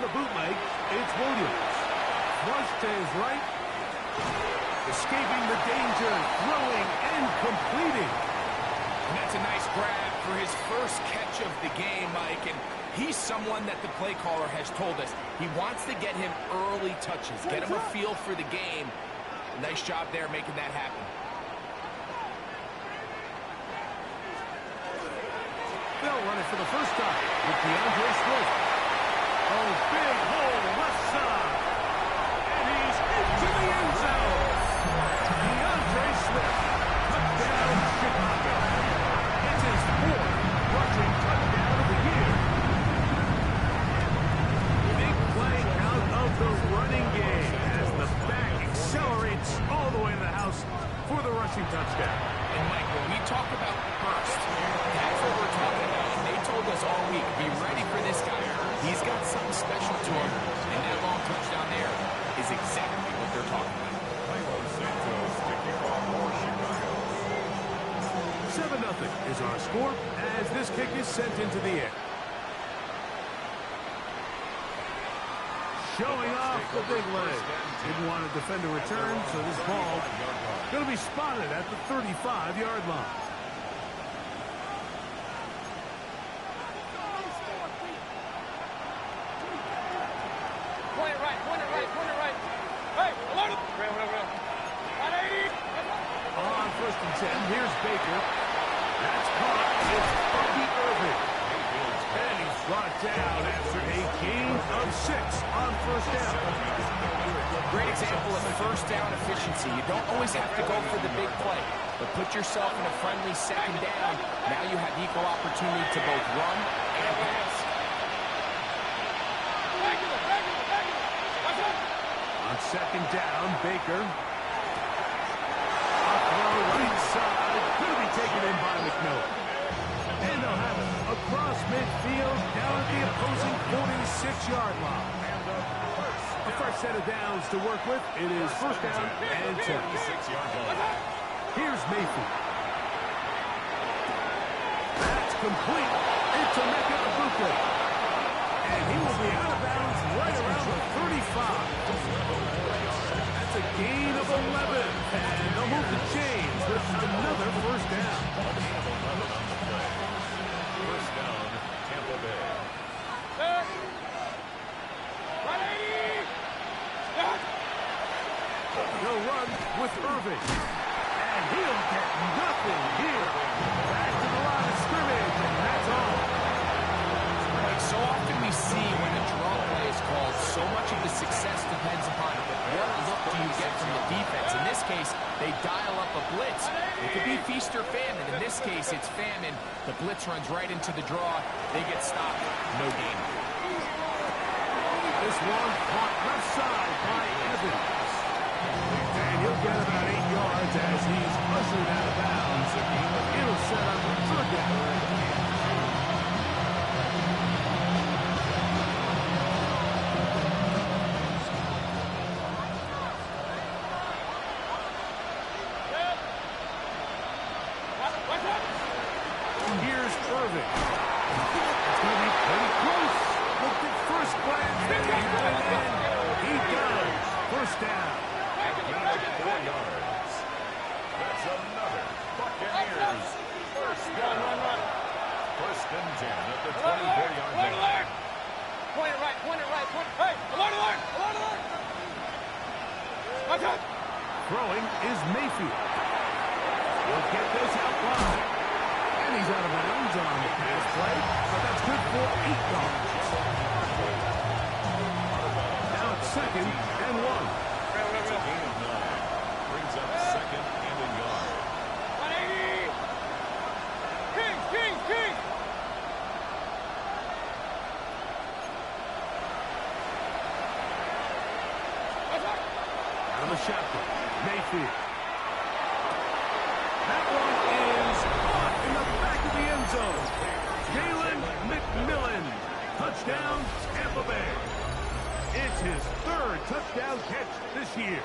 the bootleg, it's Williams. Flush to his right. Escaping the danger, throwing and completing. And that's a nice grab for his first catch of the game, Mike. And he's someone that the play caller has told us he wants to get him early touches, get him a feel for the game. Nice job there making that happen. They'll run it for the first time with DeAndre Swift. Oh, big hole left side. And he's into the end zone. DeAndre Swift, touchdown Chicago. It's his fourth rushing touchdown of the year. Big play out of the running game as the back accelerates all the way to the house for the rushing touchdown. And Mike, when we talk about burst, that's what we're talking about. And they told us all week, be ready for this guy. He's got something special to him, and that long touchdown there is exactly what they're talking about. 7-0 is our score as this kick is sent into the air. Showing off the big leg. Didn't want to defend a return, so this ball going to be spotted at the 35-yard line. Point it right. Hey, alert! On 1st and 10, here's Baker. That's caught. It's Bobby Irving. And he's brought down after a gain of 6 on 1st down. Great example of first down efficiency. You don't always have to go for the big play, but put yourself in a friendly 2nd down. Now you have equal opportunity to both run and pass. On 2nd down, Baker. A throw right side. Could be taken in by McMillan. And they'll have it across midfield down at the opposing 46-yard line. A fresh set of downs to work with. It is 1st down and 10. Here's Mayfield. That's complete. It's Emeka Egbuka. And he will be out of bounds right around the 35. That's a gain of 11. And they'll move the chains with another 1st down. First down, Tampa Bay. They'll run with Irving. And he'll get nothing here. Back to the line of scrimmage, and that's all. Like so often we see when a draw play is called, so much of the success depends upon what look do you get from the defense. In this case, they dial up a blitz. It could be feast or famine. In this case, it's famine. The blitz runs right into the draw. They get stopped. No gain. This one caught left side by Evans. And he'll get about 8 yards as he's ushered out of bounds. It'll set up a 3rd down. Here's Irving. It's going to be pretty close. Look at first glance. He does. 1st down. Gain of 4 yards. That's another Buccaneers. First down. 1st and 10 at the 24-yard line. Point it right. Hey, alert! Throwing is Mayfield. He'll get this out wide. And he's out of bounds on the pass play, but that's good for 8 yards. Now it's 2nd and 1. That's a gain of 9. Brings up 2nd and a yard. 180! King! Out of the shotgun, Mayfield. That one is caught in the back of the end zone. Jalen McMillan. Touchdown, Tampa Bay. It's his 3rd touchdown catch this year.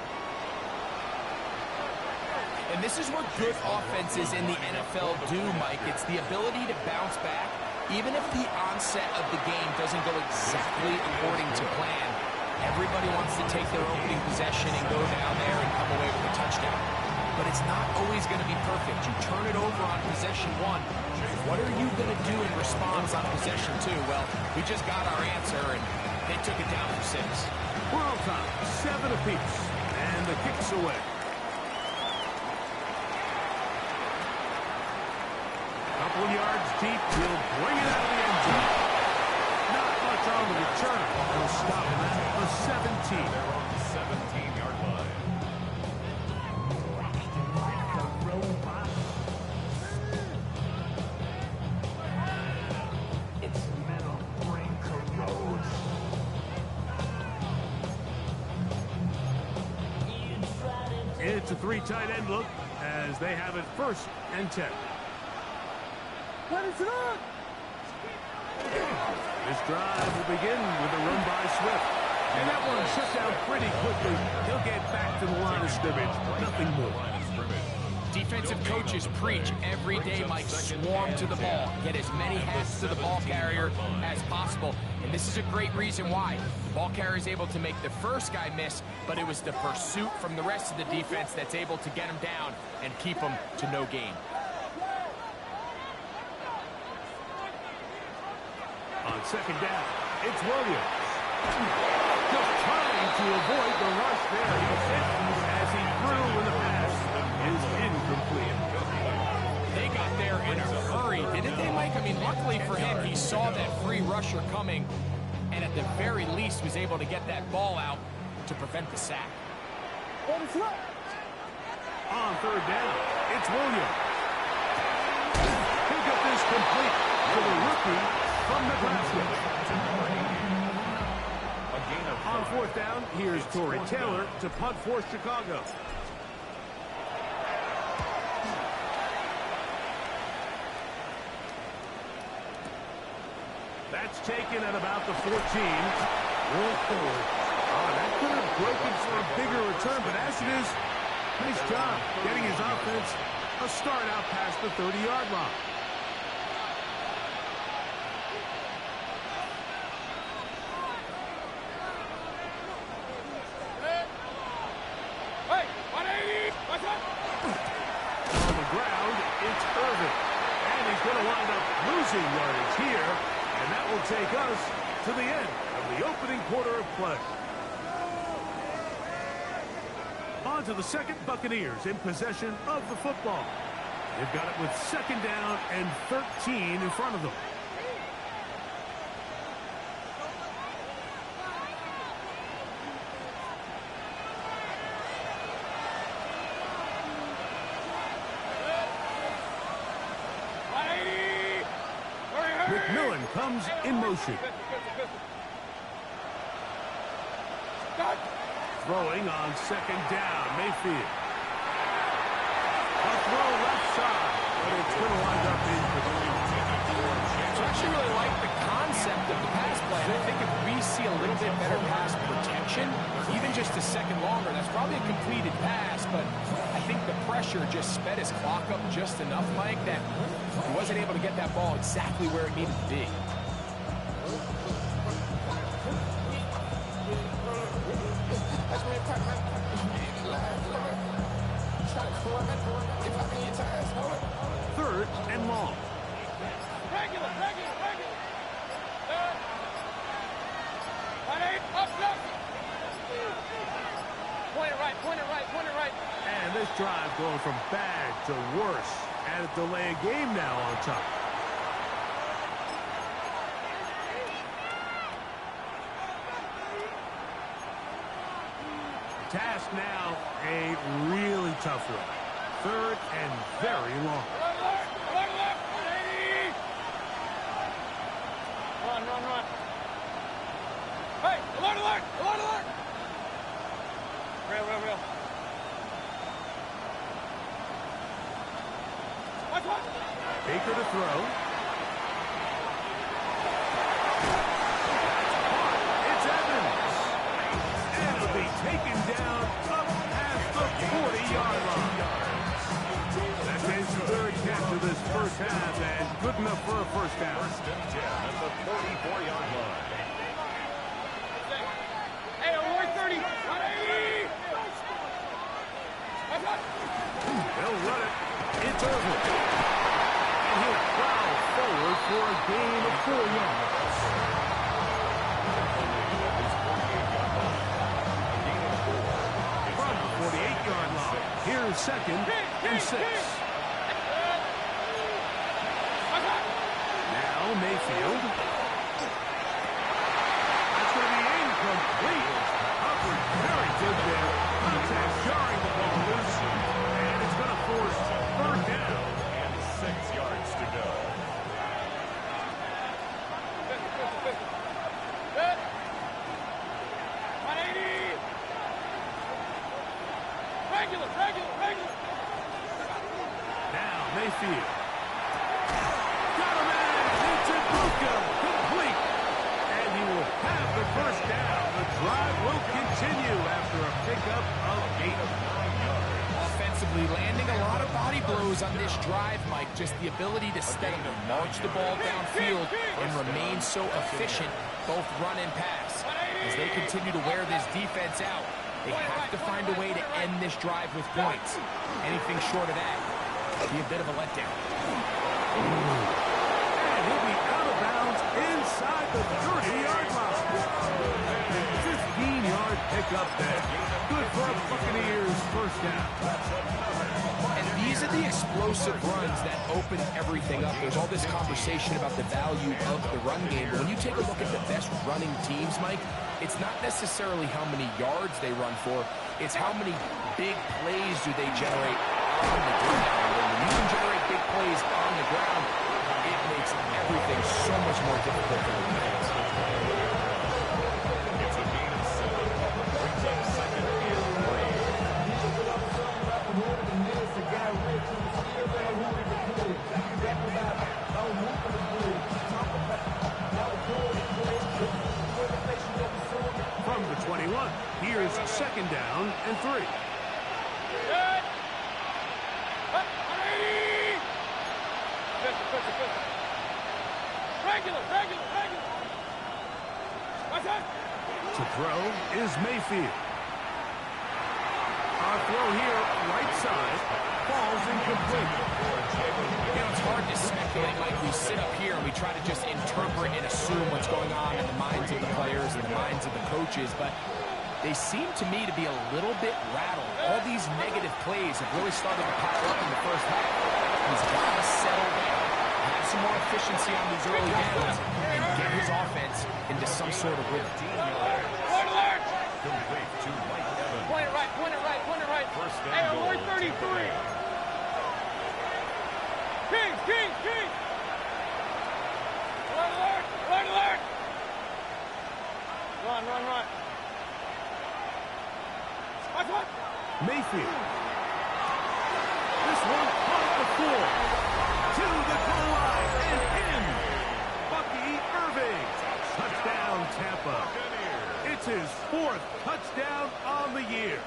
And this is what good offenses in the NFL do, Mike. It's the ability to bounce back Even if the onset of the game doesn't go exactly according to plan, everybody wants to take their opening possession and go down there and come away with a touchdown. But it's not always going to be perfect. You turn it over on possession 1. What are you going to do in response on possession 2? Well, we just got our answer, and they took it down for 6. We're on top, 7 apiece, and the kick's away. Couple yards deep, he'll bring it out of the end zone. Not much on the return. He'll stop him at the 17. They're on the 17-yard line. It's a 3 tight end look as they have it 1st and 10. What is it on? This drive will begin with a run by Swift. And that one shut down pretty quickly. He'll get back to the line of scrimmage. Nothing more. Defensive coaches preach every day, Mike, swarm to the ball. Get as many hats to the ball carrier as possible. And this is a great reason why. The ball carrier is able to make the first guy miss, but it was the pursuit from the rest of the defense that's able to get him down and keep him to no gain. On 2nd down, it's Williams. Just trying to avoid the rush there. He's hit as he threw when the pass is incomplete. They got there in a hurry, didn't they, Mike? I mean, luckily for him, he saw that free rusher coming and at the very least was able to get that ball out to prevent the sack. On 3rd down, it's Williams. He'll get this complete to the rookie from Nebraska. On 4th down, here's Torrey Taylor to punt for Chicago. That's taken at about the 14. Roll forward. Oh, that could have broken for a bigger return, but as it is, nice job getting his offense a start out past the 30-yard line. Hey, 180! What's up? On the ground, it's Irvin. And he's going to wind up losing yardage here. And that will take us to the end of the opening quarter of play. On to the 2nd, Buccaneers in possession of the football. They've got it with 2nd down and 13 in front of them. McMillan comes in motion. Throwing on 2nd down, Mayfield. A throw left side, but it's going to wind up incomplete. So I actually really like the concept of the pass play. And I think if we see a little bit better pass protection, even just a second longer, that's probably a completed pass, but I think the pressure just sped his clock up just enough, Mike, that he wasn't able to get that ball exactly where it needed to be. Third and long. Regular. Up. Point it right. And this drive going from bad to worse. And a delay of game now on top. Task now a really tough one. 3rd and very long. Alert! 180! Run. Hey, alert! Real. What? Baker to throw. It's Evans. And it'll be taken down up past the 40-yard line. That ends the 3rd catch of this 1st half, and good enough for a first down. First and 10 at the 44-yard line. Hey, award 30. 180. They'll run it. It's Irvin. And he'll plow forward for a gain of 4 yards. From the 48-yard line, here's second and 6. Now Mayfield. That's going to be incomplete. Hubbard very good there. Contact jarring the ball loose. And it's going to force third down. And 6 yards to go. Good. 180. Regular. Now Mayfield. Got him into Buka. Complete. And he will have the first down. The drive will continue after a pickup of 8. Offensively landing a lot of body blows on this drive, Mike. Just the ability to steadily march the ball downfield and remain so efficient, both run and pass. As they continue to wear this defense out, they have to find a way to end this drive with points. Anything short of that would be a bit of a letdown. And he'll be out of bounds inside the 30-yard line. 15-yard pickup there. Good for a Buccaneers first down. And these are the explosive runs that open everything up. There's all this conversation about the value of the run game, but when you take a look at the best running teams, Mike, it's not necessarily how many yards they run for, it's how many big plays do they generate on the ground. And when you can generate big plays on the ground, it makes everything so much more difficult for the defense. It's a gain of 7. Brings up second and 3. From the 21, here's second down and 3. Good. 180. Regular. What's that? To throw is Mayfield. Our throw here, right side, falls incomplete. You know, it's hard to speculate, Mike. We sit up here and we try to just interpret and assume what's going on in the minds of the players and the minds of the coaches, but they seem to me to be a little bit rattled. All these negative plays have really started to pile up in the first half. He's got to settle down, have some more efficiency on these early downs, and get his offense into some sort of rhythm. Point alert. Complete to Mike Evans. Point it right. First Hey, and award goal. 33. King. Point alert. Run. What? Mayfield. This one caught the floor. To the goal line and in. Bucky Irving. Touchdown, Tampa. It's his 4th touchdown on the year.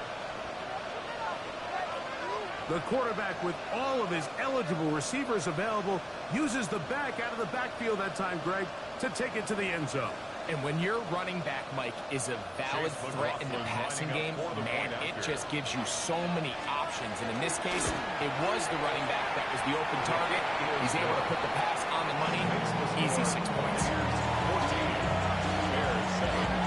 The quarterback, with all of his eligible receivers available, uses the back out of the backfield that time, Greg, to take it to the end zone. And when your running back, Mike, is a valid threat in the passing game, man, it just gives you so many options. And in this case, it was the running back that was the open target. He's able to put the pass on the money. Easy 6 points. 14. Bears 7.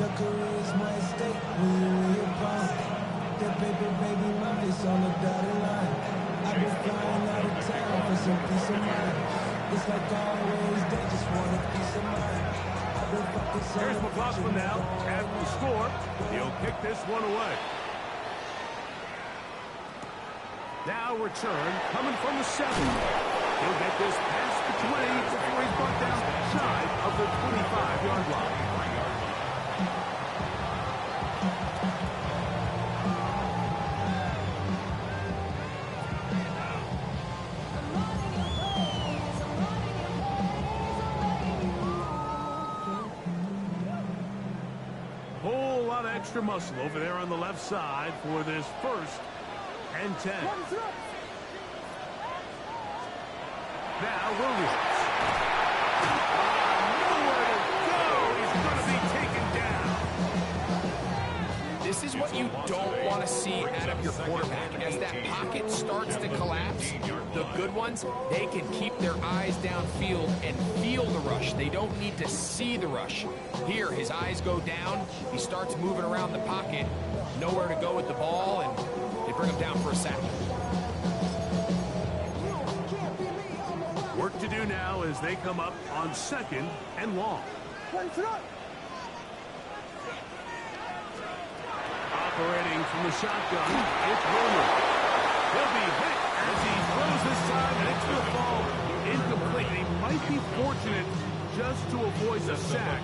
The career's my stake when you're bound. The paper, baby, my face on the dotted line. I've been flying out of town for some peace of mind. It's like always, they just want a piece of mind. I've been fucking so Here's McLaughlin now. After the score, he'll kick this one away. Now return coming from the 7. He'll get this past the 20 before he's brought down side of the 25-yard line. extra muscle over there on the left side for this 1st and 10. Now Williams. Nowhere to go. He's going to be taken down. This is what you don't want to see out of your quarterback. As that pocket starts to collapse, the good ones, they can keep their eyes downfield and feel the rush. They don't need to see the rush. Here, his eyes go down. He starts moving around the pocket. Nowhere to go with the ball, and they bring him down for a sack. Work to do now as they come up on 2nd and long. Operating from the shotgun, it's Williams. He'll be hit as he throws this time, and it's going to fall incomplete. He might be fortunate just to avoid the sack,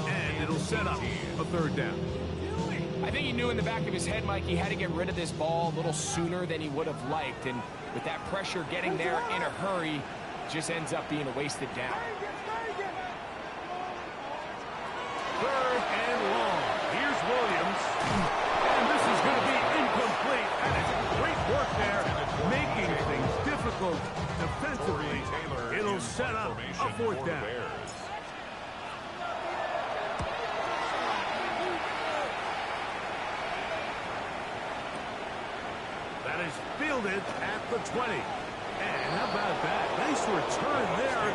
and it'll set up a 3rd down. I think he knew in the back of his head, Mike, he had to get rid of this ball a little sooner than he would have liked, and with that pressure getting there in a hurry, just ends up being a wasted down. 3rd and long. Here's Williams. And this is going to be incomplete. That is great work there, making things difficult defensively. It'll set up a 4th down. That is fielded at the 20. And how about that? Nice return there,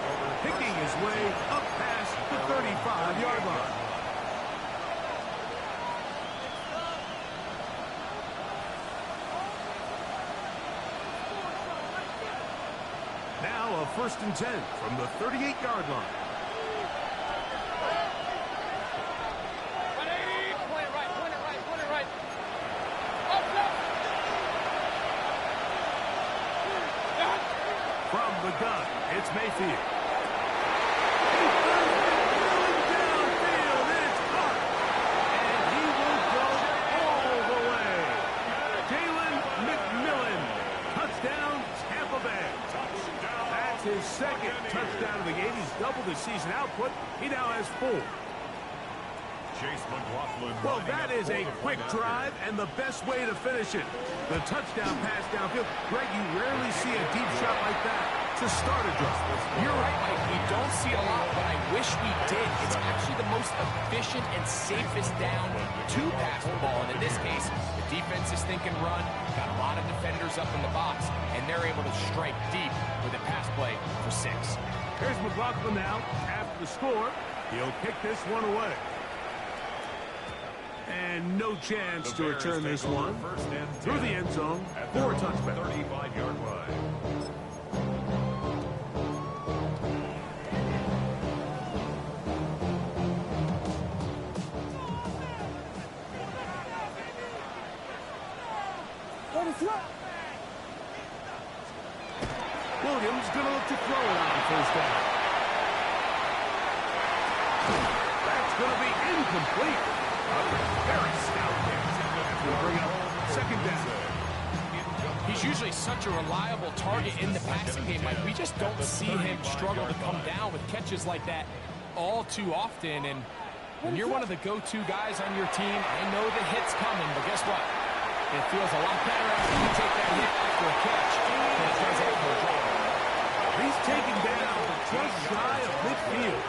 picking his way up past the 35-yard line. Now a 1st and 10 from the 38-yard line. 180. Point it right. Point it right. Point it right. Up, up. From the gun, it's Mayfield. Downfield, it's caught. And he will go all the way. Jalen McMillan. Touchdown, Tampa Bay. That's his 2nd touchdown of the game. He's doubled his season output. He now has 4. Chase McLaughlin. Well, that is a quick drive and the best way to finish it. The touchdown pass downfield. Greg, you rarely see a deep shot like that to start a drive. You're right, Mike. We don't see it a lot, but I wish we did. It's actually the most efficient and safest down to pass the ball. And in this case, the defense is thinking run, got a lot of defenders up in the box, and they're able to strike deep with a pass play for 6. Here's McLaughlin now. After the score, he'll kick this one away. And no chance to return this one through the end zone for a touchback. 35-yard line. Williams going to look to throw it on 1st down. That's going to be incomplete. Very stout hit. We'll bring it up 2nd down. He's usually such a reliable target in the passing game. Like, we just don't see him struggle to come down with catches like that all too often. And when you're one of the go-to guys on your team, I know the hit's coming, but guess what? It feels a lot better after you take that hit after a catch than it does after a drop. He's taken down just shy of midfield.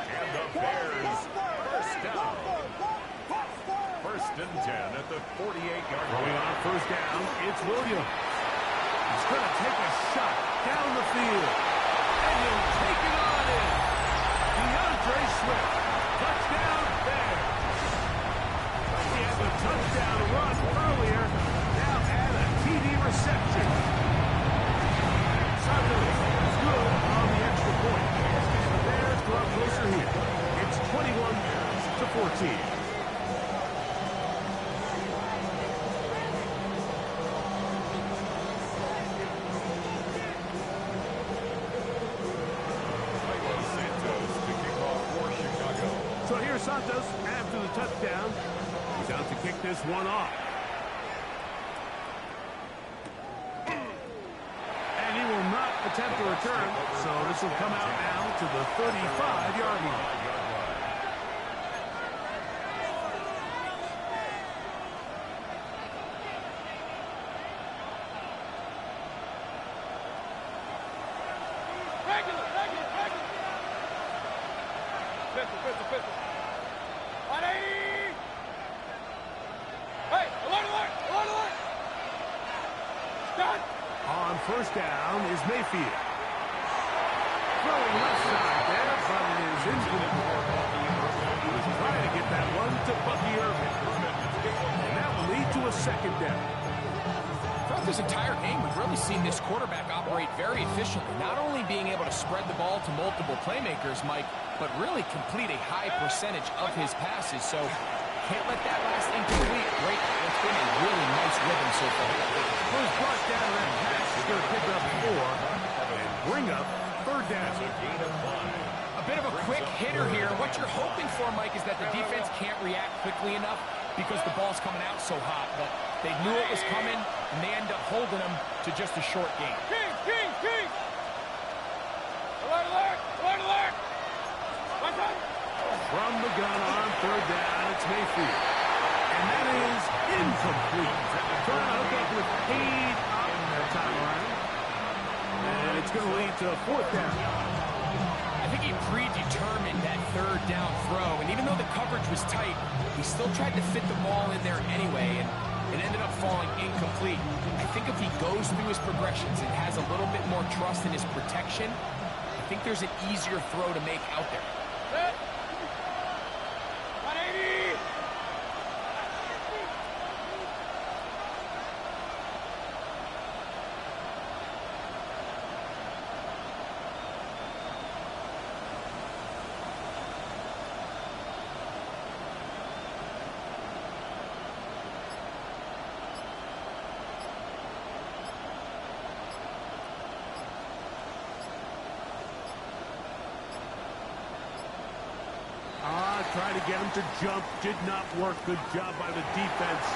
And the Bears, 1st down. 1st and 10 at the 48-yard Going line. on 1st down, it's Williams. He's going to take a shot down the field. And he'll take it on in. DeAndre Swift. Touchdown, Bears. He had the touchdown run earlier. Now add a TD reception. Santos is good on the extra point. And the Bears go up closer here. It's 21-14. So here's Santos after the touchdown. He's out to kick this one off. And he will not attempt a return. So this will come out now to the 35-yard line. Pistol, pistol. 180! Hey, alert, alert, alert, alert! Done! On first down is Mayfield. Throwing left side there, but it is incomplete. He was trying to get that one to Bucky Irving. And that will lead to a second down. Throughout this entire game, we've really seen this quarterback operate very efficiently, not only being able to spread the ball to multiple playmakers, Mike, but really complete a high percentage of his passes. So can't let that last incomplete break what's been a really nice rhythm so far. First brought down that pass is going to pick up 4 and bring up third down. A bit of a quick hitter here. What you're hoping for, Mike, is that the defense can't react quickly enough because the ball's coming out so hot. But they knew it was coming, and they end up holding them to just a short game. King! Alert, alert, alert, alert! One time! From the gun on third down, it's Mayfield. And that is incomplete. Trying to hook up with Cade up that time around. And it's going to lead to a fourth down. I think he predetermined that third down throw, and even though the coverage was tight, he still tried to fit the ball in there anyway, and it ended up falling incomplete. I think if he goes through his progressions and has a little bit more trust in his protection, I think there's an easier throw to make out there. Set! 180! Trying to get him to jump. Did not work. Good job by the defense.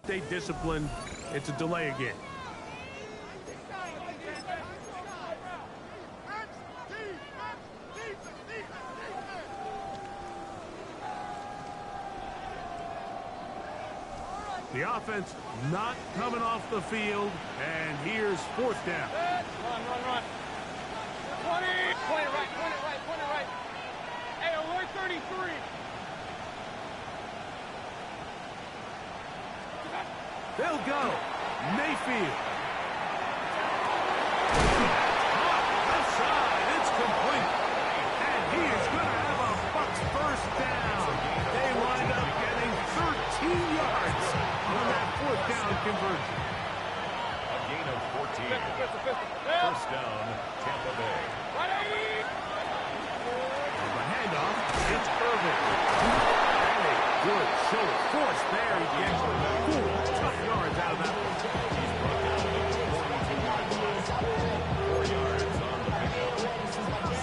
Stay disciplined. It's a delay again. The offense not coming off the field, and here's fourth down. Run. 20! Point it right. Hey, alert 33! They'll go. Mayfield. Left side. It's complete. And he is going to have a Bucs first down. They wind up getting 13 yards on that fourth down conversion. A gain of 14. Pistol. First down, Tampa Bay. 180! The handoff. It's Irving. And a good show of force there. He gets 4 tough yards out of that one.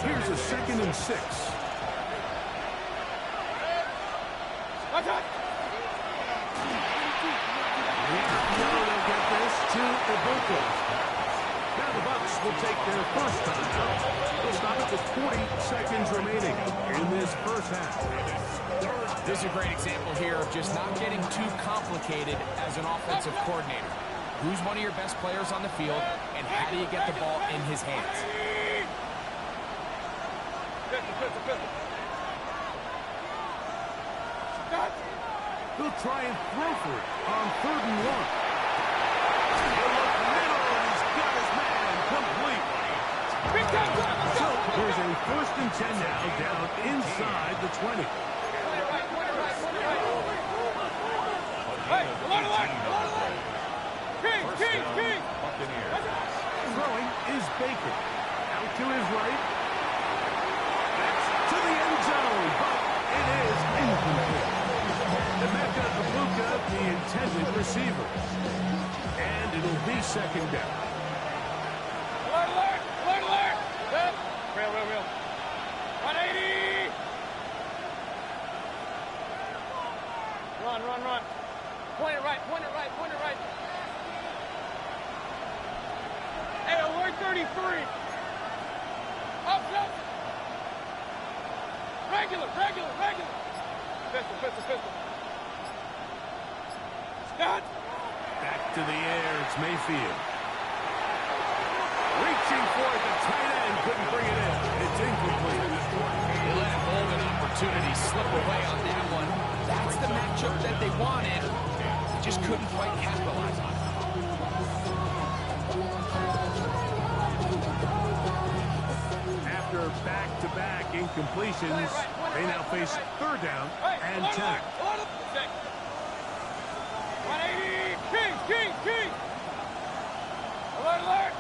Here's a 2nd and 6. first. Now the Bucks will take their first time out. They'll stop it with 40 seconds remaining in this first half. This is a great example here of just not getting too complicated as an offensive coordinator. Who's one of your best players on the field, and how do you get the ball in his hands? He'll try and throw for it on 3rd and 1. He'll look middle, and he's got his man complete. So there's a 1st and 10 now down inside the 20. Throwing is Baker. Out to his right. That's to the end zone, but it is incomplete. Emeka Egbuka, the intended receiver. And it'll be 2nd down. Alert! Real. 180! Run. Point it right. Hey, alert 33. Up. Regular. Pistol. Scott. Back to the air, it's Mayfield. Reaching for it, the tight end couldn't bring it in. It's incomplete. They let a golden opportunity slip away on that one. That's the matchup that they wanted. Just couldn't quite capitalize on it. After back-to-back incompletions, they now face 3rd down and 10. 180! King! Alert!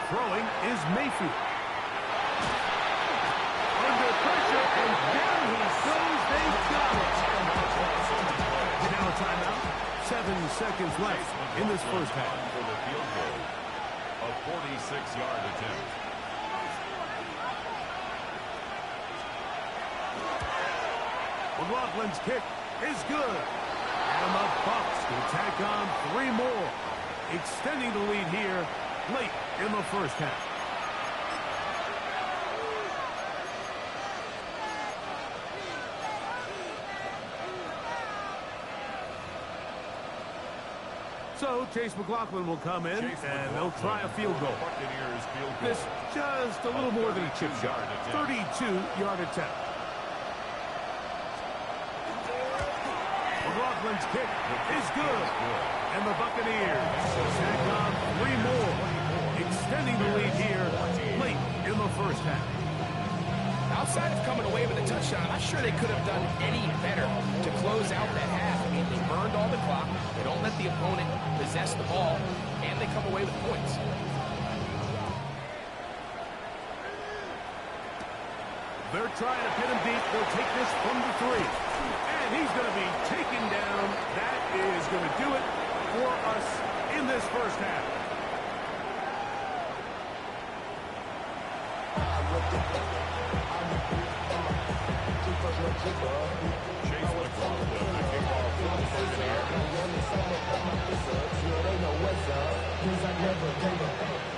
Throwing is Mayfield. Under pressure, and down he goes. They've got it. Now a timeout. 7 seconds left in this first half. For the field goal, a 46-yard attempt. McLaughlin's kick is good. And the Bucks will tack on 3 more, extending the lead here late in the first half. So Chase McLaughlin will come in, and they'll try a field goal. Buccaneers field goal. This just a little more than a chip shot. 32-yard attempt. McLaughlin's kick is good. And the Buccaneers tack on 3 more, extending the lead here late in the first half. Outside of coming away with a touchdown, I'm not sure they could have done any better to close out that half. I mean, they burned all the clock, they don't let the opponent possess the ball, and they come away with points. They're trying to pin him deep. They'll take this from the 3. And he's going to be taken down. That is going to do it for us in this first half. Chase McLaughlin, the kickoff for the Buccaneers.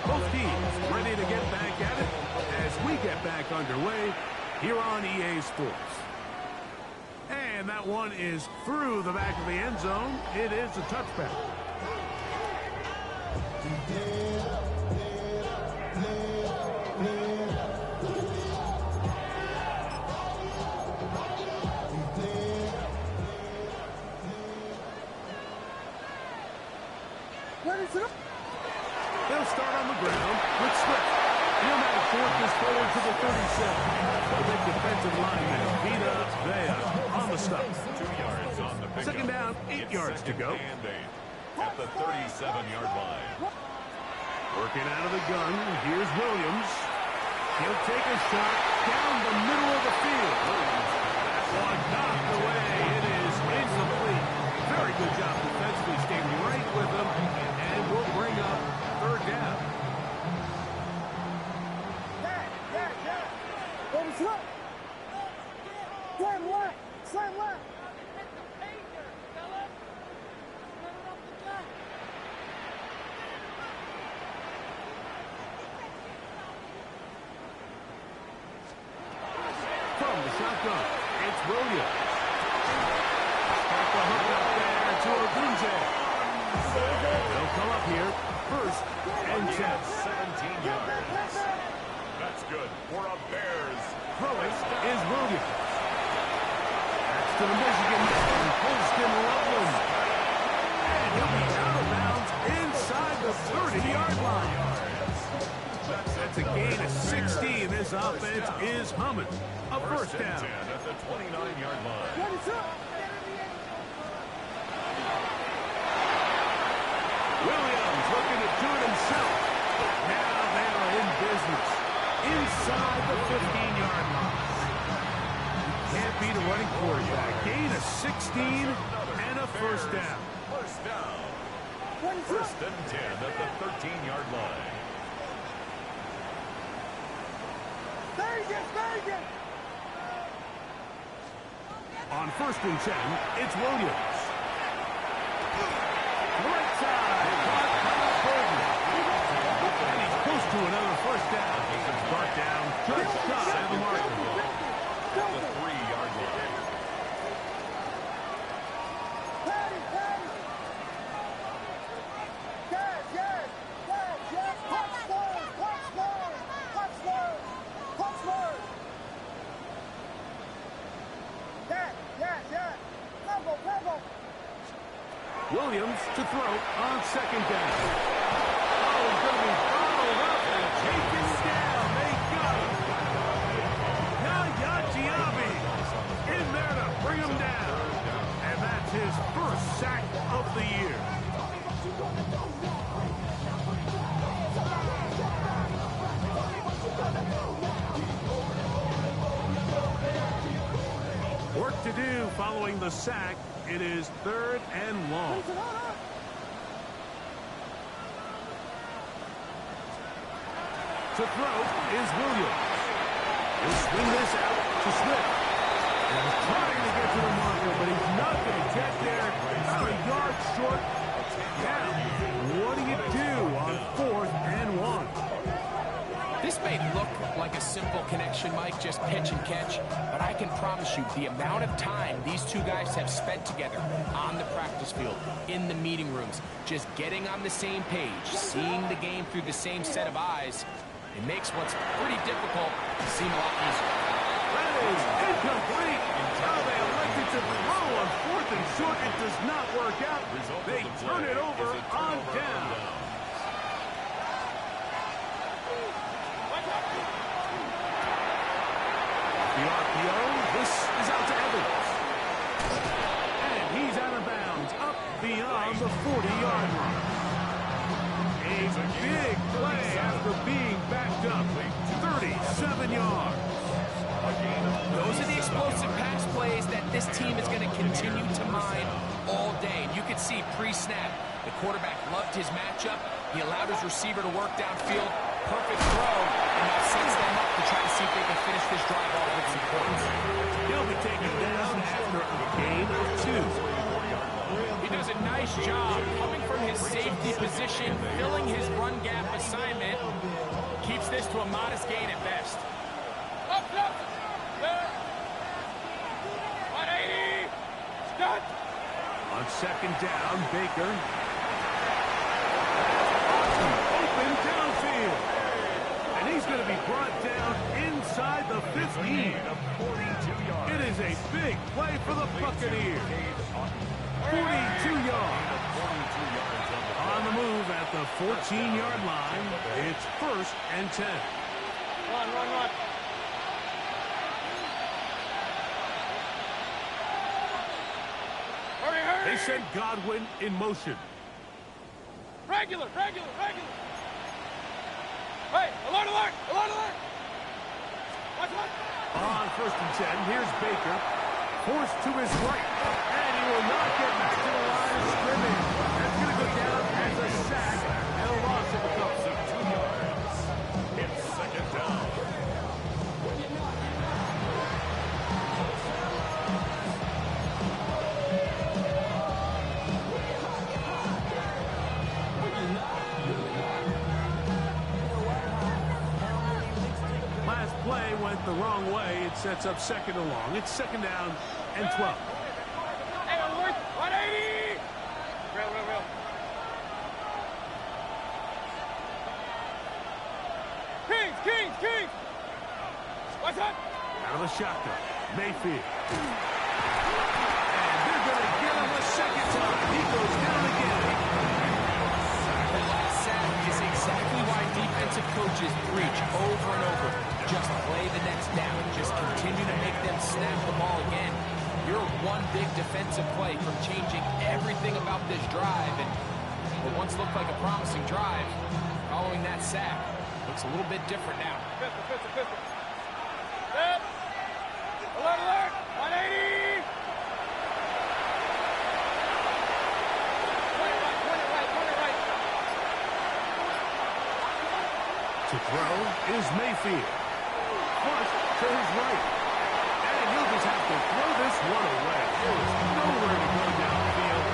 Both teams ready to get back at it as we get back underway here on EA Sports. And that one is through the back of the end zone. It is a touchback. They'll start on the ground with Swift. He'll now force this forward to the 37. The big defensive lineman, Vita Vea, on the stop. 2 yards on the pickup. 2nd down, 8 yards to go. And 8 at the 37-yard line. Working out of the gun, here's Williams. He'll take a shot down the middle of the field. That one knocked away. It is incomplete. Very good job defensively, staying right with them, and we'll bring up 3rd down. Slam left. the shotgun. It's Williams. Got the hook up there to Ogunze. They'll come up here. First and 10. 17 yards. That's good for a Bears. Throwing is Williams. That's to the Michigan man, Holston Loveland. And he'll be out of bounds inside the 30-yard line. That's a gain of 16. This offense is humming. A first down. 10 at the 29-yard line. Williams looking to do it himself. Now they are in business. Inside the 15-yard line. Can't beat a running quarterback. Gain of 16 and a first down. First down. First and 10 at the 13-yard line. On first and 10, it's Williams. Right side. And he's close to another first down. Brought down just shy of the marker. The 3-yard line. Williams to throw on second down. Oh, he's going to be followed up and taken down. They got him. Yaya Diaby in there to bring him down. And that's his first sack of the year. Work to do following the sack. It is third and long. To throw is Williams. He'll swing this out to Swift. And he's trying to get to the marker, but he's not going to get there. About a yard short. Now, what do you do on 4th and 1? This may look like a simple connection, Mike, just pitch and catch, but I can promise you the amount of time these two guys have spent together on the practice field, in the meeting rooms, just getting on the same page, seeing the game through the same set of eyes, it makes what's pretty difficult seem a lot easier. That is incomplete. Now they elected to throw on 4th and short. It does not work out. They turn it over on down. The RPO, this is out to Evans. And he's out of bounds, up beyond the 40-yard line. A big play after being backed up, 37 yards. Those are the explosive pass plays that this team is going to continue to mine all day. And you could see pre-snap, the quarterback loved his matchup. He allowed his receiver to work downfield. Perfect throw, and that sets them up to try to see if they can finish this drive off with some points. He'll be taken down after a gain of 2. He does a nice job coming from his safety position, filling his run gap assignment. Keeps this to a modest gain at best. Up, up. 180. Start. On second down, Baker. Open downfield. And he's going to be brought down inside the 15. It is a big play for the Buccaneers. 42 yards. On the move at the 14-yard line. It's first and 10. Run. Hurry. They send Godwin in motion. Regular. Hey, alert. Watch. On first and 10, here's Baker. Forced to his right. And he will not get back to the line of scrimmage. That's going to go down as a sack and a loss of a couple of 2 yards. It's second down. Last play went went the wrong way. It sets up second and long. It's second down and 12. Hey, alert! 180! Real. Kings! What's up? Out of the shotgun, Mayfield. And they're going to get him a second time. He goes down again. That last sack is exactly why defensive coaches preach over and over. Just play the next down. Just continue to make them snap the ball again. You're one big defensive play from changing everything about this drive. And what once looked like a promising drive, following that sack, looks a little bit different now. Pistol. Set. Alert! 180! Point it right. To throw is Mayfield. Flush to his right. And he'll just have to throw this one away. There is nowhere to go downfield.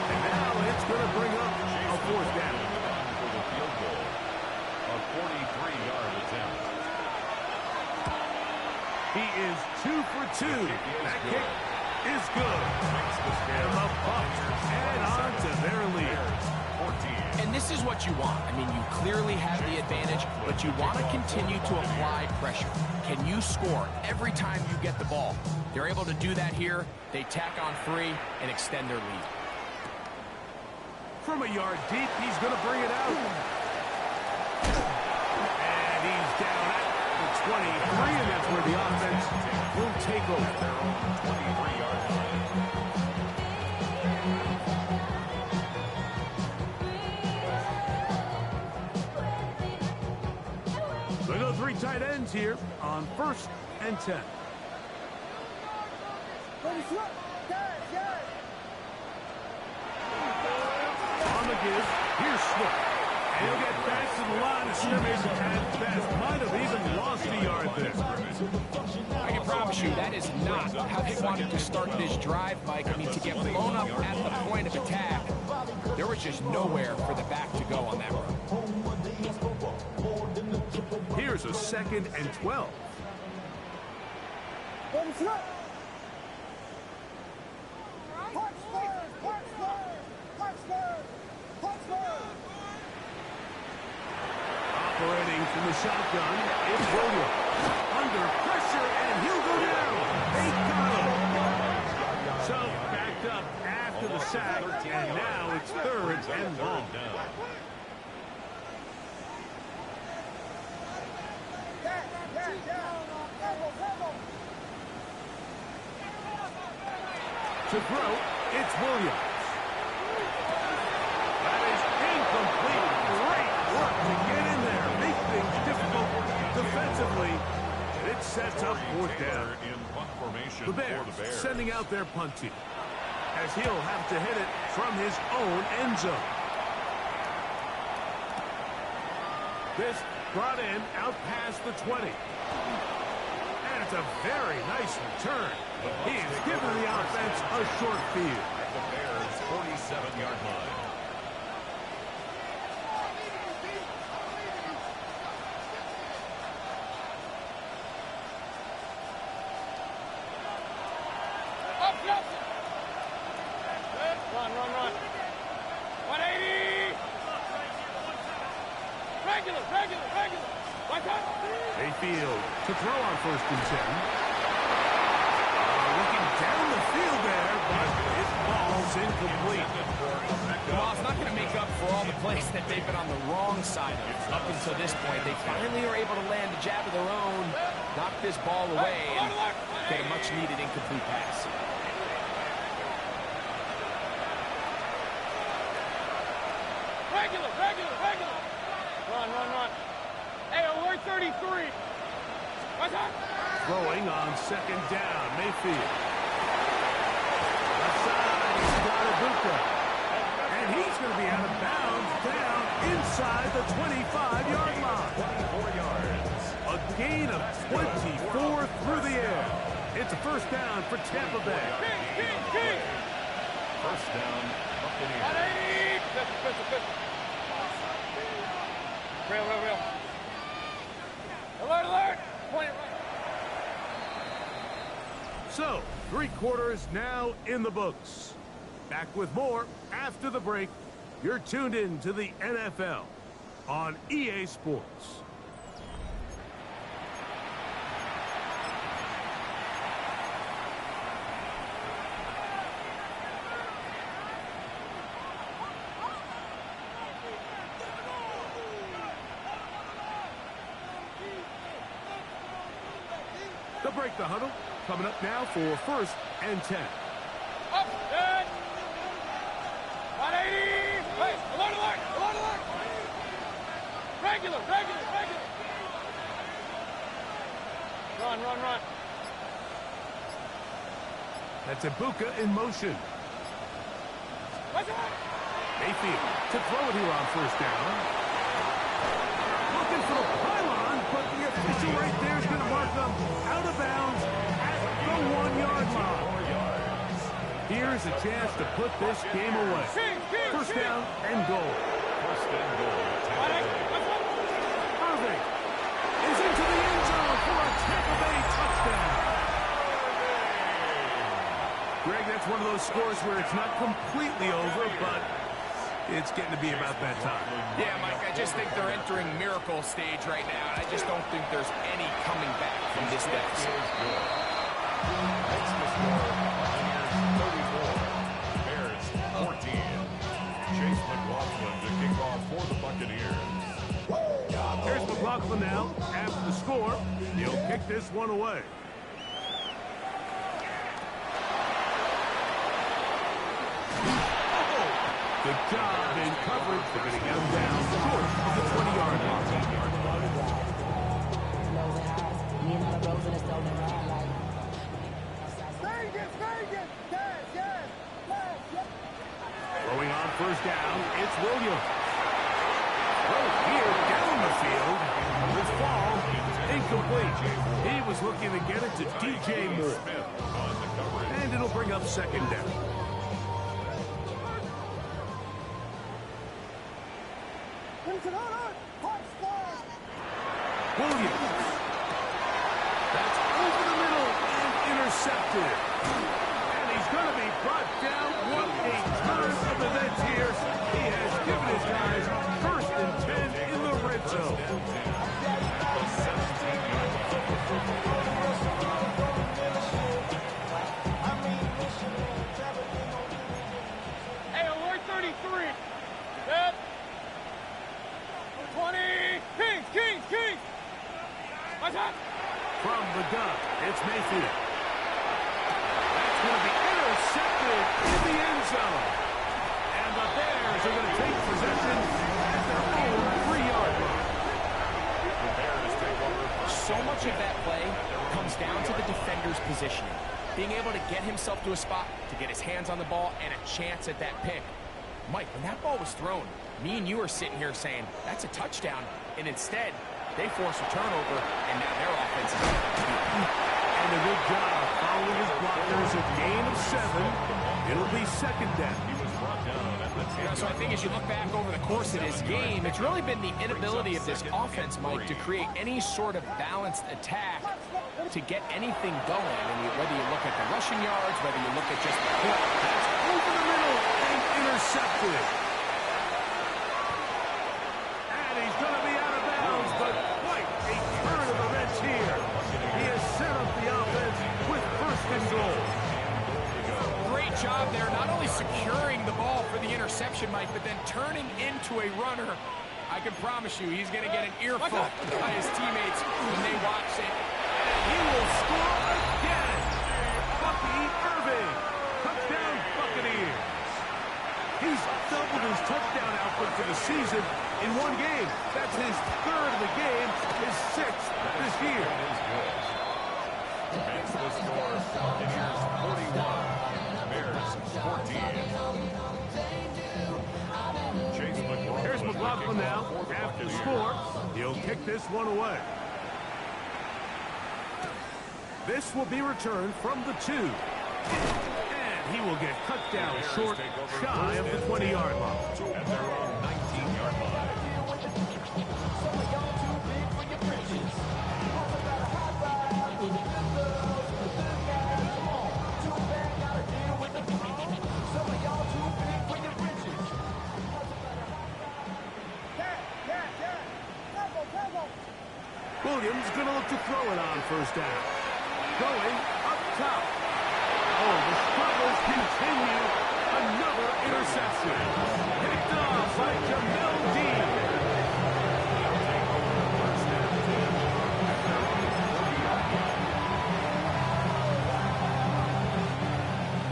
And now it's going to bring up a fourth down. For the field goal. A 43-yard attempt. He is 2 for 2. That kick is good. And the Bucs add on to their lead. 14. And this is what you want. I mean, you clearly have the advantage, but you want to continue to apply pressure. Can you score every time you get the ball? They're able to do that here. They tack on 3 and extend their lead. From a yard deep, he's going to bring it out. And he's down at the 23, and that's where the offense will take over. 23-yard line. They go 3 tight ends here on 1st and 10. On the give, here's Swift. And he'll get back to the line of scrimmage and best. Might have even lost a yard there. I can promise you that is not how they wanted to start this drive, Mike. I mean, to get blown up at the point of attack, there was just nowhere for the back to go on that run. Here's a 2nd and 12. Operating from the shotgun, it's Williams. Under pressure, and he'll go down. They got him. So, backed up after the sack, and now it's 3rd and long. To throw, it's Williams. That is incomplete. Great work to get in there. Make things difficult defensively. And it sets up 4th down. In punt formation The for the Bears Bears. sending out their punt team, as he'll have to hit it from his own end zone. This brought in out past the 20. And it's a very nice return. He has given the offense a short field. At the Bears' 47-yard line. Up. Run. 180! Regular. What's up? Mayfield to throw on 1st and 10. Looking down the field there, but his ball's incomplete. Well, it's not going to make up for all the plays that they've been on the wrong side of. Up until this point, they finally are able to land a jab of their own, knock this ball away, and get a much-needed incomplete pass. Regular. Run. Hey, alert 33. What's up? Throwing on 2nd down, Mayfield. Left side, he's got Ibuka. And he's going to be out of bounds down inside the 25-yard line. 24 yards. A gain of 24 through the air. It's a 1st down for Tampa Bay. King. 1st down, Buccaneers. 180! Pistol. Real. Alert! Point it right. So, 3 quarters now in the books. Back with more after the break. You're tuned in to the NFL on EA Sports. The break, the huddle, coming up now for 1st and 10. Up, dead. 180. Hey, alert, alert, alert, alert. Regular. Run. That's Ibuka in motion. What's that? Mayfield to throw it here on 1st down. Looking for the pylon, but the official right there is going to mark them out of bounds at the 1-yard line. Here's a chance to put this game away. 1st down and goal. 1st and goal. Irving is into the end zone for a Tampa Bay touchdown. Greg, that's one of those scores where it's not completely over, but it's getting to be about that time. Yeah, Mike, I just think they're entering miracle stage right now, and I just don't think there's any coming back from this deficit. Makes the score Buccaneers 34, Bears 14. Chase McLaughlin to kick off for the Buccaneers. Here's McLaughlin now. After the score, he'll kick this one away. Good job in coverage. They're going to get him down short of the 20-yard line. Throwing on 1st down, it's Williams. Throw here down the field. This ball incomplete. He was looking to get it to DJ Moore. And it'll bring up 2nd down. Williams. That's over the middle and intercepted. And he's going to be brought down. What a turn of events here. He has given his guys 1st and 10 in the red zone. Hey, alert 33. Dead. 20. Kings. What's that? From the gun, it's Mayfield. That's going to be intercepted in the end zone. And the Bears are going to take possession at their own 3-yard line. So much of that play comes down to the defender's positioning. Being able to get himself to a spot, to get his hands on the ball, and a chance at that pick. Mike, when that ball was thrown, me and you are sitting here saying, that's a touchdown. And instead, they force a turnover, and now their offense is up. And a good job following his blockers. A gain of 7. It'll be 2nd down. So I think as you look back over the course of this game, it's really been the inability of this offense, Mike, to create any sort of balanced attack to get anything going. And whether you look at the rushing yards, whether you look at just the hit, That's over the middle and intercepted. And he's going to be out of bounds, but quite a turn of events here. He has set up the offense with 1st and goal. great job there, not only securing the ball for the interception, Mike, but then turning into a runner. I can promise you he's going to get an earful by his teammates when they watch it. He will score again. Bucky Irving. Touchdown, Buccaneers. He's doubled his touchdown output for the season in one game. That's his 3rd of the game, his 6th this year. Makes the score Buccaneers 41, Bears 14. Chase McLaughlin. Here's McLaughlin now. After the score, he'll kick this one away. This will be returned from the 2. And he will get cut down short, shy of the 20-yard line. At their own 19-yard line. Williams going to look to throw it on first down. Going up top. Oh, the struggles continue. Another interception. Picked off by Jamel Dean.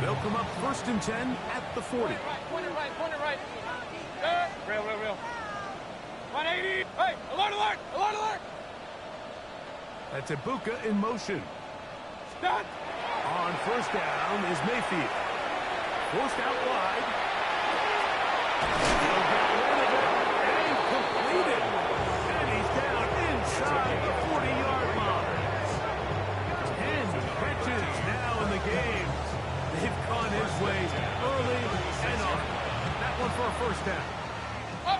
They'll come up 1st and 10 at the 40. Point it right. Real. 180. Hey, alert. That's Ibuka in motion. Stop. On first down is Mayfield. Forced out wide. He'll get rid of it and completed. And he's down inside the 40-yard line. 10 catches now in the game. They've gone his way early and often. That one for a first down. Up.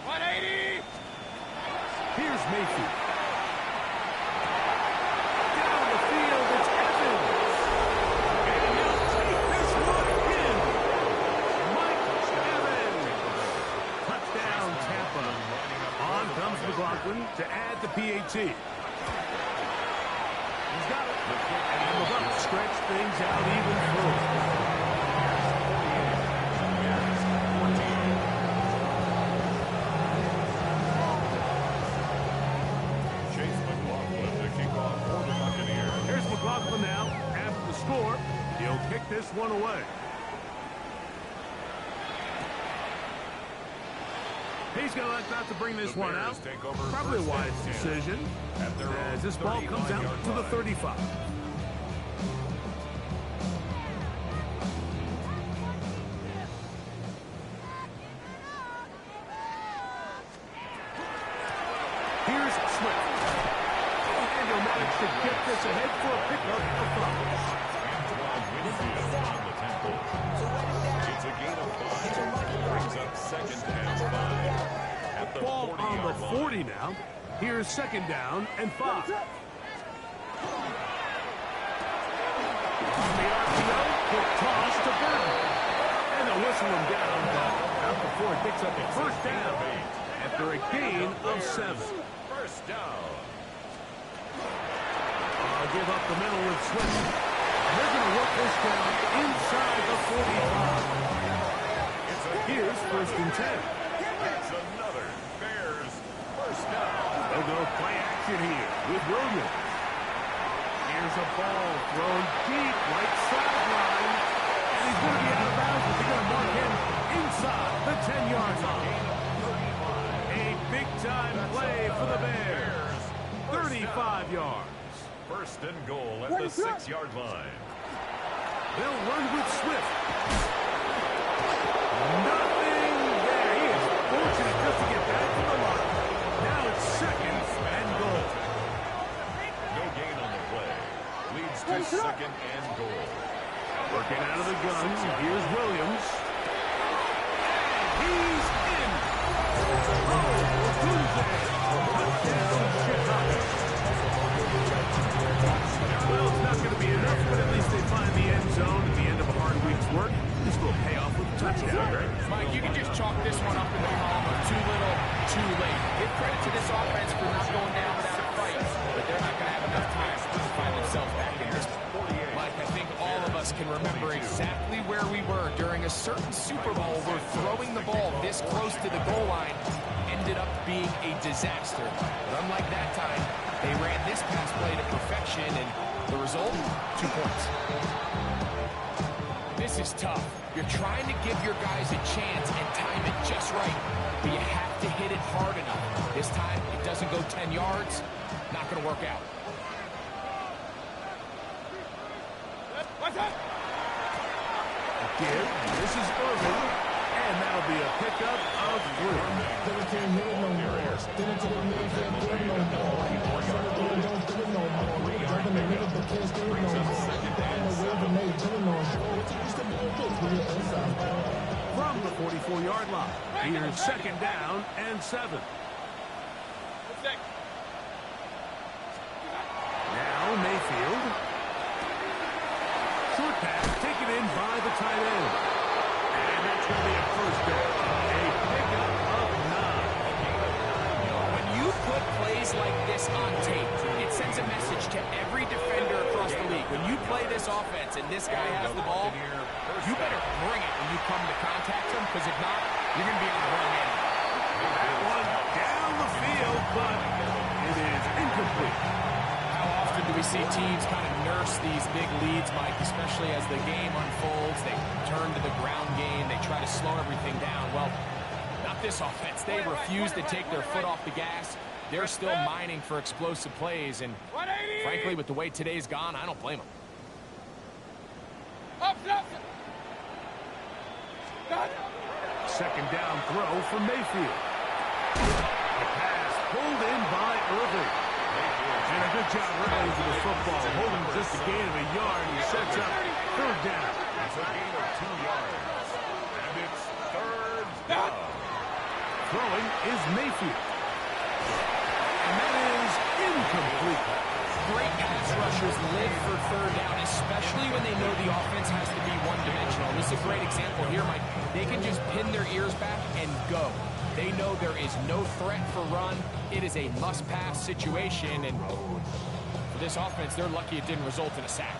180. Here's Mayfield. Down the field, it's Evans. And he'll take this one in. Michael Evans. Touchdown, Tampa. On comes McLaughlin to add the PAT. He's got it. And the Bucs stretch things out even further. McLaughlin now, after the score, he'll kick this one away. He's going to elect not to bring this one out. Probably a wise decision, as this ball comes out to the 35. Here's Swift. And he'll manage to get this ahead for a pickup of 5. It's a gain of 5. Brings up 2nd and 5. At the Ball on the 40-yard 40 line. now. Here's 2nd down and 5. On the RPO, quick toss to Burton. And they'll whistle him down, but not before it picks up a first down after a gain of 7. First down. I'll give up the middle with Swift. They're going to work this down inside the 45. Here's 1st and 10. That's another Bears first down. They'll go play action here with Williams. Here's a ball thrown deep right sideline. And he's going to be out of bounds. They're going to mark him inside the 10-yard line. A big-time play for the Bears. 35 yards. 1st and goal at the 6-yard line. They'll run with Swift. Nothing there. He is fortunate just to get back to the line. Now it's 2nd and goal. No gain on the play. Leads to 2nd and goal. Working out of the gun. Here's Williams. And he's in. Oh, Tuesday. Touchdown, Chicago. Well, it's not going to be enough, but at least they find the end zone at the end of a hard week's work. This will pay off with a touchdown, right? Mike, you can just chalk this one up in the column of too little, too late. Give credit to this offense for not going down without a fight, but they're not going to have enough time to find themselves back in this. Mike, I think all of us can remember exactly where we were during a certain Super Bowl where throwing the ball this close to the goal line ended up being a disaster. But unlike that time, they ran this pass play to perfection, and the result, 2 points. This is tough. You're trying to give your guys a chance and time it just right, but you have to hit it hard enough. This time, it doesn't go 10 yards. Not going to work out. Give. This is Irvin. And that'll be a pickup of 3. From the 44-yard line. Here's 2nd down and 7. Now Mayfield. Short pass taken in by the tight end. And that's going to be a first down. A pickup of put plays like this on tape, it sends a message to every defender across the league. When you play this offense and this guy has the ball, you better bring it when you come to contact him, because if not, you're going to be on the wrong end. That one down the field, but it is incomplete. How often do we see teams kind of nurse these big leads, Mike, especially as the game unfolds? They turn to the ground game. They try to slow everything down. Well, not this offense. They refuse to take their foot off the gas. They're still mining for explosive plays, and frankly, with the way today's gone, I don't blame them. Second down throw for Mayfield. The pass pulled in by Irving. And a good job rallying to the football, holding just a gain of a yard. He sets up third down. It's a gain of 2 yards. And it's third down. Throwing is Mayfield. And that is incomplete. Great pass rushers live for third down, especially when they know the offense has to be one-dimensional. This is a great example here, Mike. They can just pin their ears back and go. They know there is no threat for run. It is a must-pass situation, and for this offense, they're lucky it didn't result in a sack.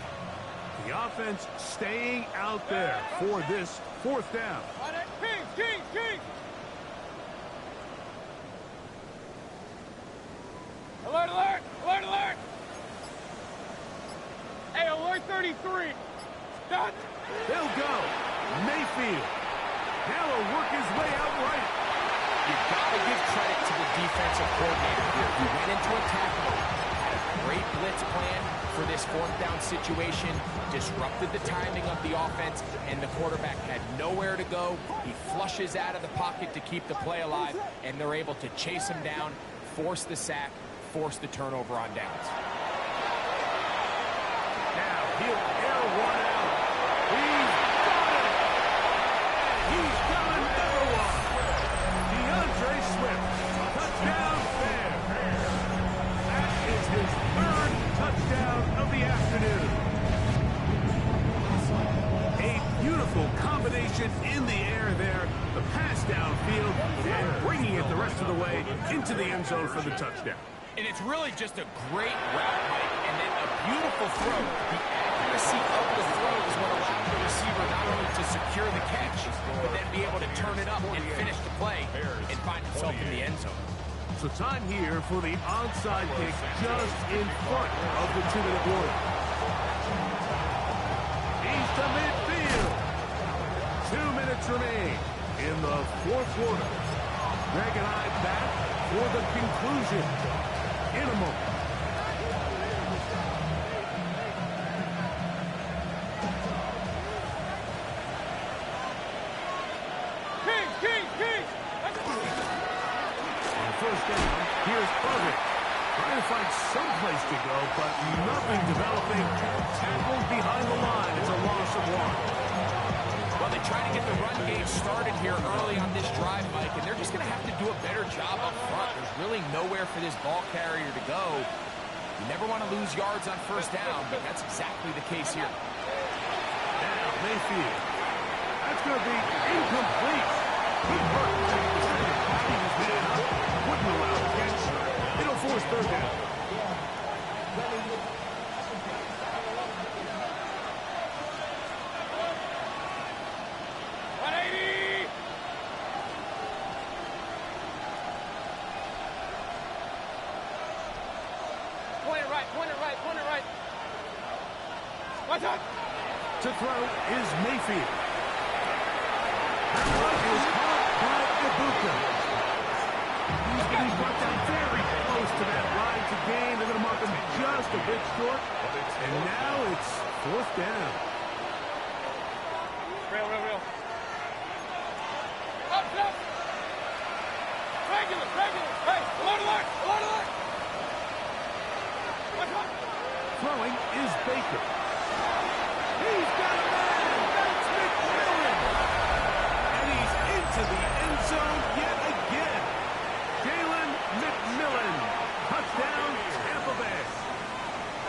The offense staying out there for this fourth down. King! Alert, alert! Alert, alert! Hey, alert 33! Done! They'll go. Mayfield. Now he'll work his way out right. You've got to give credit to the defensive coordinator here. He went into attack mode, had a great blitz plan for this fourth down situation, disrupted the timing of the offense, and the quarterback had nowhere to go. He flushes out of the pocket to keep the play alive, and they're able to chase him down, force the sack, force the turnover on downs. Now he'll air one out. He's got it. He's got another one. DeAndre Swift. Touchdown fair. That is his third touchdown of the afternoon. A beautiful combination in the air there. The pass downfield and bringing it the rest of the way into the end zone for the touchdown. And it's really just a great route, Mike, and then a beautiful throw. The accuracy of the throw is what allowed the receiver not only to secure the catch, but then be able to turn it up and finish the play and find himself in the end zone. So time here for the onside kick just in front of the 2-minute warning. He's to midfield. 2 minutes remain in the fourth quarter. Greg and I back for the conclusion in a moment. King! On first down, here's Irving. Trying to find someplace to go, but nothing developing. Tackled behind the line. It's a loss of 1. Well, they try to get the run game started here early on this drive, Mike, and they're just going to have to do a better job up front. There's really nowhere for this ball carrier to go. You never want to lose yards on first down, but that's exactly the case here. Now, Mayfield. That's going to be incomplete. He hurt. His man up. Wouldn't allow the catch. It'll force third down. 180! Point it right. Watch out! To throw is Mayfield. That one is caught by Ibuka. He's getting brought down very close to that line to gain. They're going to mark him just a bit short. And now it's fourth down. Real. Up! Regular! Hey, alert! Watch out! Throwing is Baker. He's got a man. That's McMillan. And he's into the end zone yet again. Jalen McMillan. Touchdown, Tampa Bay.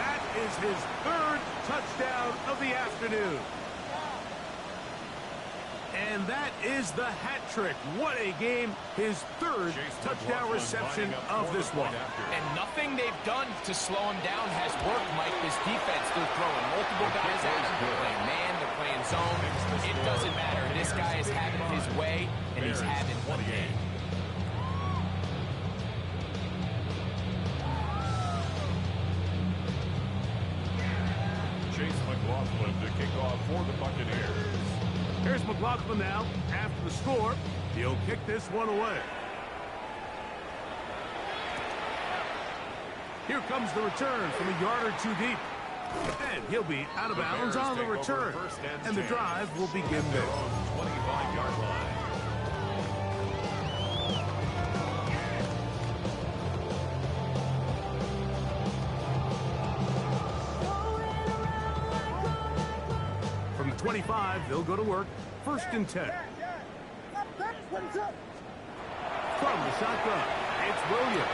That is his third touchdown of the afternoon. And that is the hat trick. What a game. His third touchdown reception of this one. And nothing they've done to slow him down has worked, Mike. This defense, they're throwing multiple guys at him. They're playing man, they're playing zone. It doesn't matter. This guy is having his way, and he's having one game. Chase McLaughlin to kick off for the Buccaneers. Here's McLaughlin now. After the score, he'll kick this one away. Here comes the return from a yard or two deep. And he'll be out of bounds on the return. And the drive will begin there. 25-yard line. From the 25, they'll go to work. 1st and 10. From the shotgun, it's Williams.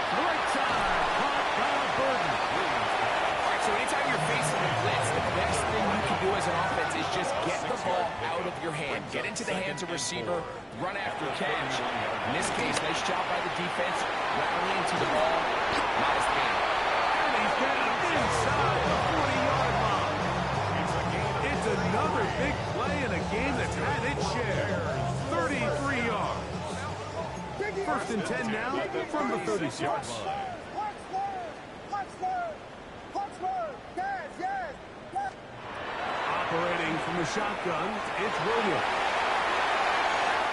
Right side, caught by Burton. All right, so anytime you're facing the blitz, the best thing you can do as an offense is just get the ball out of your hand. Get into the hands of receiver, run after catch. In this case, nice job by the defense, rallying to the ball. Nice game. And he's down inside the 40-yard line. It's another big play in a game that's had its share. 33 yards. 1st and 10 now from the 36. Operating from the shotgun, it's Williams.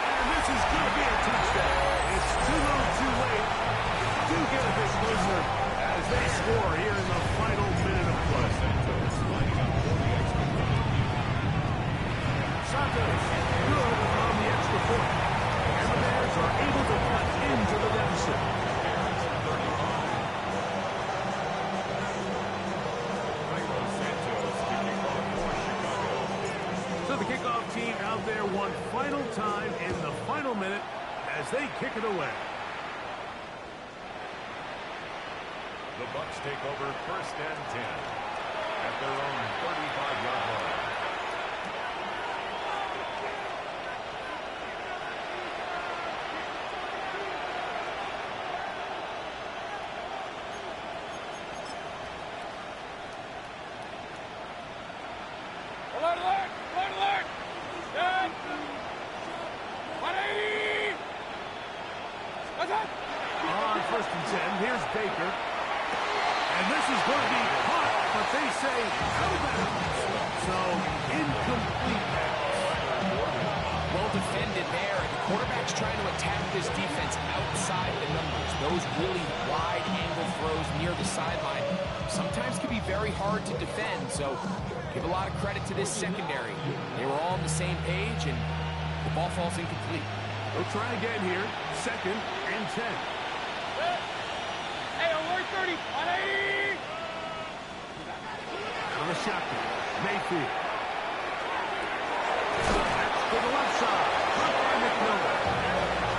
And this is going to be a touchdown. It's too little, too late. Do get a bit closer as they score here in the final minute of play. Santos good on the extra point. And the Bears are able to cut into the deficit. So the kickoff team out there one final time in the final minute as they kick it away. The Bucs take over 1st and 10 at their own 35-yard line. Alert, alert! Alert, alert! Dead! 180! That's it! On 1st and 10, here's Baker. And this is going to be caught, but they say out of bounds. So, incomplete pass. Well defended there. The quarterback's trying to attack this defense outside the numbers. Those really wide angle throws near the sideline sometimes can be very hard to defend. So give a lot of credit to this secondary. They were all on the same page, and the ball falls incomplete. They'll try again here. 2nd and 10. Hey, alert 30! 180! On the shotgun, Mayfield. That's to the left side. Caught by McMillan.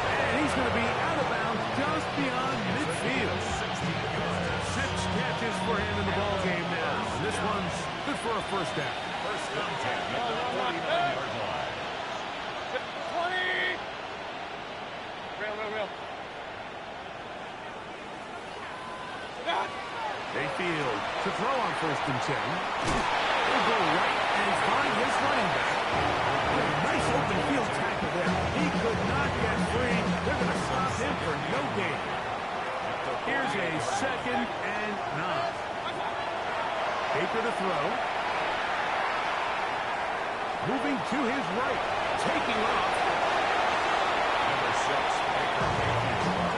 And he's going to be out of bounds just beyond midfield. 6 catches for him in the ball game now. And this one's good for a 1st down. 1st and 10 at the 49-yard line. 20! Real. Mayfield to throw on 1st and 10. He'll go right and find his running back. Nice open field tackle there. He could not get free. They're going to stop him for no gain. Here's a 2nd and 9. Baker to throw. Moving to his right. Taking off. Number 6, Baker Mayfield.